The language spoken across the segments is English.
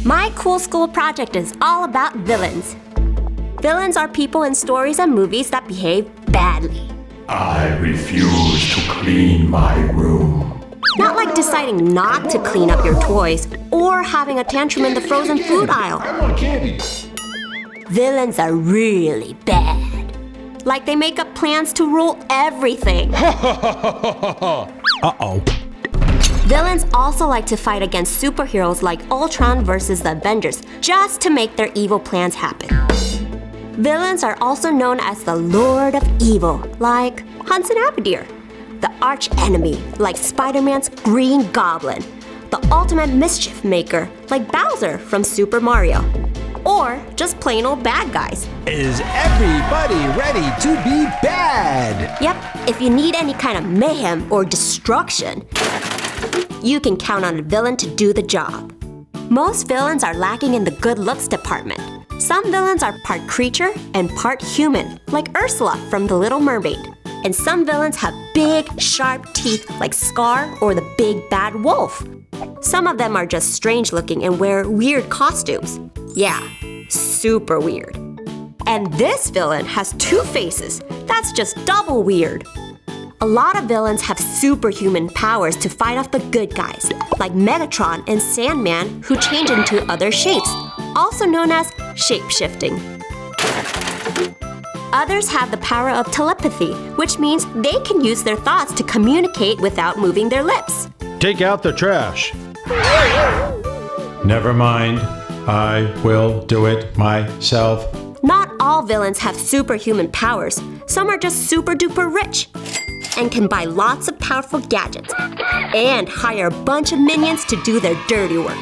My cool school project is all about villains. Villains are people in stories and movies that behave badly. I refuse to clean my room. Not like deciding not to clean up your toys or having a tantrum in the frozen food aisle. I want candy. Villains are really bad. Like they make up plans to rule everything. Uh-oh. Villains also like to fight against superheroes like Ultron versus the Avengers just to make their evil plans happen. Villains are also known as the Lord of Evil, like Hunson Abadir. The arch enemy, like Spider-Man's Green Goblin. The ultimate mischief maker, like Bowser from Super Mario. Or just plain old bad guys. Is everybody ready to be bad? Yep, if you need any kind of mayhem or destruction, you can count on a villain to do the job. Most villains are lacking in the good looks department. Some villains are part creature and part human, like Ursula from The Little Mermaid. And some villains have big, sharp teeth like Scar or the Big Bad Wolf. Some of them are just strange looking and wear weird costumes. Yeah, super weird. And this villain has two faces. That's just double weird. A lot of villains have superhuman powers to fight off the good guys, like Megatron and Sandman, who change into other shapes, also known as shape-shifting. Others have the power of telepathy, which means they can use their thoughts to communicate without moving their lips. Take out the trash. Never mind. I will do it myself. Not all villains have superhuman powers. Some are just super duper rich and can buy lots of powerful gadgets and hire a bunch of minions to do their dirty work.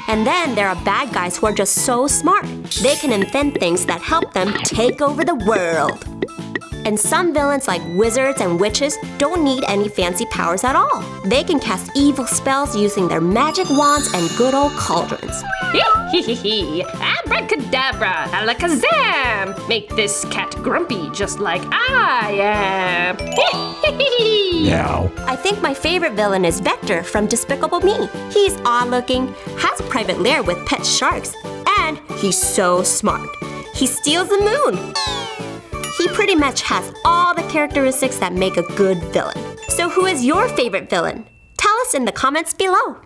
And then there are bad guys who are just so smart. They can invent things that help them take over the world. And some villains like wizards and witches don't need any fancy powers at all. They can cast evil spells using their magic wands and good old cauldrons. Abracadabra, alakazam! Make this cat grumpy just like I am. Now. I think my favorite villain is Vector from Despicable Me. He's odd-looking, has a private lair with pet sharks, and he's so smart. He steals the moon. He pretty much has all the characteristics that make a good villain. So who is your favorite villain? Tell us in the comments below.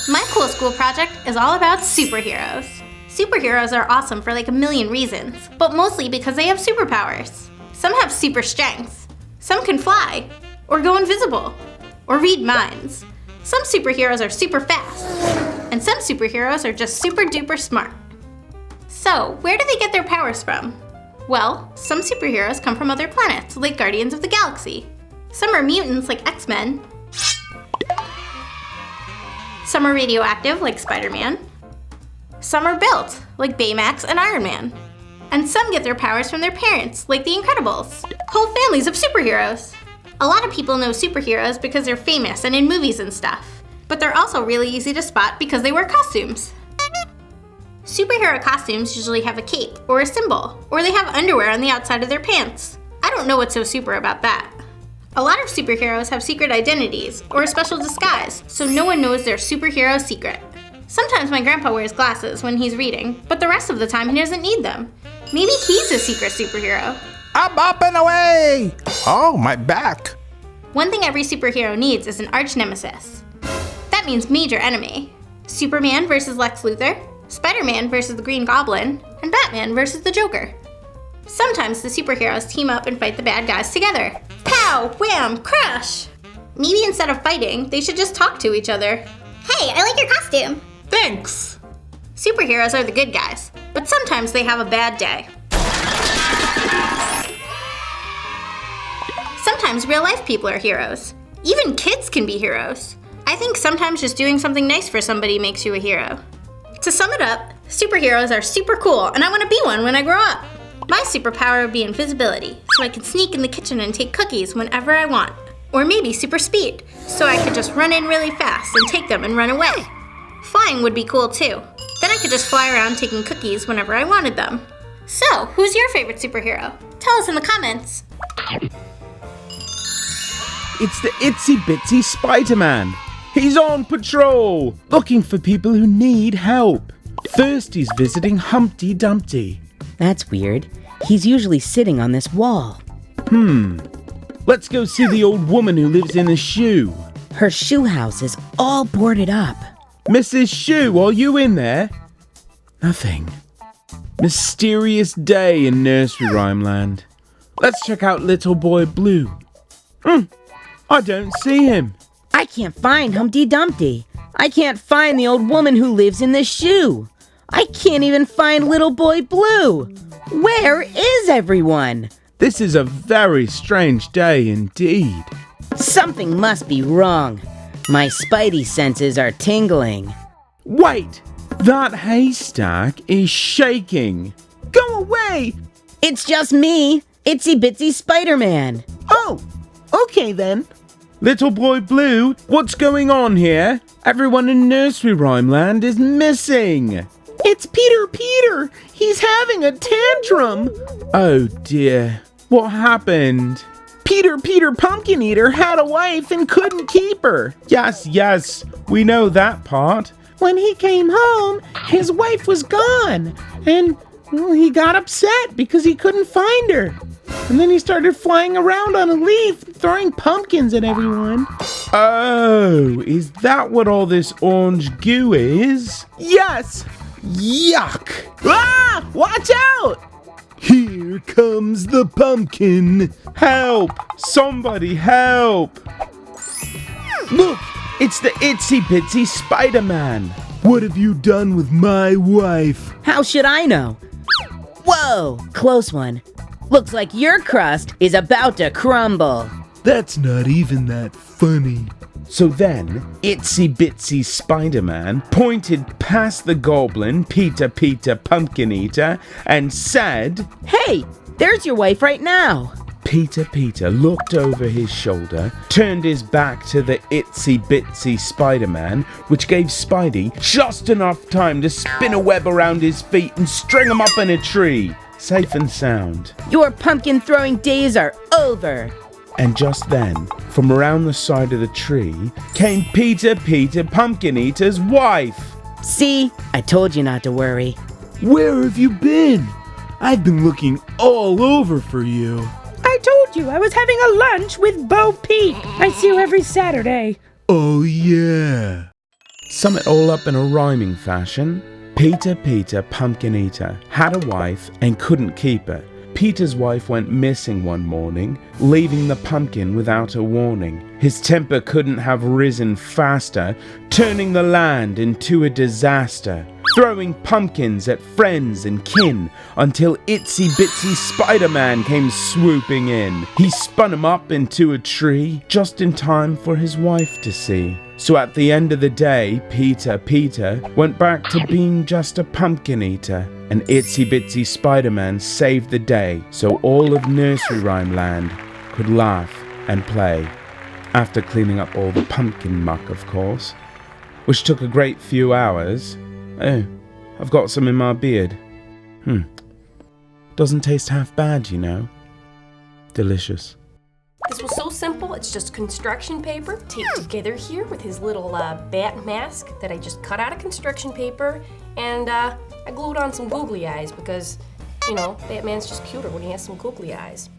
My cool school project is all about superheroes. Superheroes are awesome for like a million reasons, but mostly because they have superpowers. Some have super strength. Some can fly, or go invisible, or read minds. Some superheroes are super fast, and some superheroes are just super duper smart. So, where do they get their powers from? Well, some superheroes come from other planets, like Guardians of the Galaxy. Some are mutants, like X-Men. Some are radioactive, like Spiderman. Some are built, like Baymax and Iron Man. And some get their powers from their parents, like the Incredibles. Whole families of superheroes. A lot of people know superheroes because they're famous and in movies and stuff. But they're also really easy to spot because they wear costumes. Superhero costumes usually have a cape or a symbol, or they have underwear on the outside of their pants. I don't know what's so super about that. A lot of superheroes have secret identities or a special disguise, so no one knows their superhero secret. Sometimes my grandpa wears glasses when he's reading, but the rest of the time he doesn't need them. Maybe he's a secret superhero. I'm up and away! Oh, my back. One thing every superhero needs is an arch nemesis. That means major enemy. Superman versus Lex Luthor, Spider-Man versus the Green Goblin, and Batman versus the Joker. Sometimes the superheroes team up and fight the bad guys together. Pow! Wham! Crush! Maybe instead of fighting, they should just talk to each other. Hey, I like your costume! Thanks! Superheroes are the good guys, but sometimes they have a bad day. Sometimes real-life people are heroes. Even kids can be heroes. I think sometimes just doing something nice for somebody makes you a hero. To sum it up, superheroes are super cool, and I want to be one when I grow up. My superpower would be invisibility, so I can sneak in the kitchen and take cookies whenever I want. Or maybe super speed, so I could just run in really fast and take them and run away. Flying would be cool too. Then I could just fly around taking cookies whenever I wanted them. So, who's your favorite superhero? Tell us in the comments. It's the itsy bitsy Spiderman. He's on patrol, looking for people who need help. First, he's visiting Humpty Dumpty. That's weird. He's usually sitting on this wall. Let's go see the old woman who lives in a shoe. Her shoe house is all boarded up. Mrs. Shoe, are you in there? Nothing. Mysterious day in nursery rhyme land. Let's check out Little Boy Blue. I don't see him. I can't find Humpty Dumpty. I can't find the old woman who lives in the shoe. I can't even find Little Boy Blue. Where is everyone? This is a very strange day indeed. Something must be wrong. My spidey senses are tingling. Wait! That haystack is shaking. Go away! It's just me, Itsy Bitsy Spiderman. Oh, okay then. Little Boy Blue, what's going on here? Everyone in nursery rhyme land is missing. It's Peter. He's having a tantrum. Oh dear. What happened? Peter Pumpkin Eater had a wife and couldn't keep her. Yes, we know that part. When he came home, his wife was gone. And he got upset because he couldn't find her. And then he started flying around on a leaf, throwing pumpkins at everyone. Oh, is that what all this orange goo is? Yes! Yuck! Ah! Watch out! Here comes the pumpkin. Help! Somebody help! Look! It's the Itsy Bitsy Spider-Man. What have you done with my wife? How should I know? Whoa, close one. Looks like your crust is about to crumble. That's not even that funny. So then, Itsy Bitsy Spider-Man pointed past the goblin, Peter Pumpkin Eater, and said, Hey, there's your wife right now. Peter looked over his shoulder, turned his back to the Itsy Bitsy Spider-Man, which gave Spidey just enough time to spin a web around his feet and string him up in a tree, safe and sound. Your pumpkin throwing days are over. And just then, from around the side of the tree, came Peter Pumpkin Eater's wife. See, I told you not to worry. Where have you been? I've been looking all over for you. I told you I was having a lunch with Bo Peep. I see you every Saturday. Oh yeah. Sum it all up in a rhyming fashion. Peter Pumpkin Eater had a wife and couldn't keep her. Peter's wife went missing one morning, leaving the pumpkin without a warning. His temper couldn't have risen faster, turning the land into a disaster, throwing pumpkins at friends and kin until Itsy Bitsy Spider-Man came swooping in. He spun him up into a tree just in time for his wife to see. So at the end of the day, Peter went back to being just a pumpkin eater. And Itsy Bitsy Spider-Man saved the day so all of nursery rhyme land could laugh and play. After cleaning up all the pumpkin muck, of course, which took a great few hours. Oh, I've got some in my beard. Doesn't taste half bad, you know. Delicious. This was so simple. It's just construction paper taped together here with his little bat mask that I just cut out of construction paper, and I glued on some googly eyes because, you know, Batman's just cuter when he has some googly eyes.